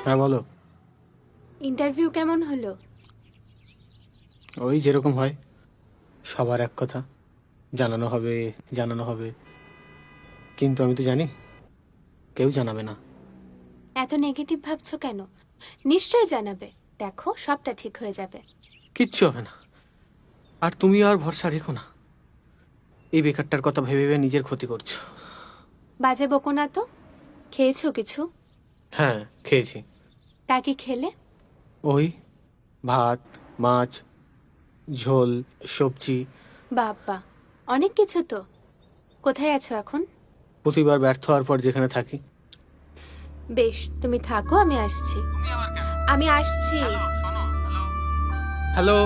হ্যাঁ বলো। ইন্টারভিউ কেমন হলো? ওই যেরকম হয়, সবার এক কথা, জানানো হবে জানানো হবে, কিন্তু আমি তো জানি কেউ জানাবে না। এত নেগেটিভ ভাবছো কেন? নিশ্চয় জানাবে। দেখো, সবটা ঠিক হয়ে যাবে। কিচ্ছু হবে না। আর তুমি আর ভরসা রেখো না, এই বেকারটার কথা ভেবে ভেবে নিজের ক্ষতি করছো। বাজে বকো না তো। খেয়েছো কিছু? হ্যাঁ, খেয়েছি। তা কি খেলে? ওই ভাত, মাছ, ঝোল, সবজি। বাবা, অনেক কিছু তো। কোথায় আছো এখন? প্রতিবার ব্যর্থ হওয়ার পর যেখানে থাকি। বেশ, তুমি থাকো, আমি আসছি। আমি আসছি। হ্যালো।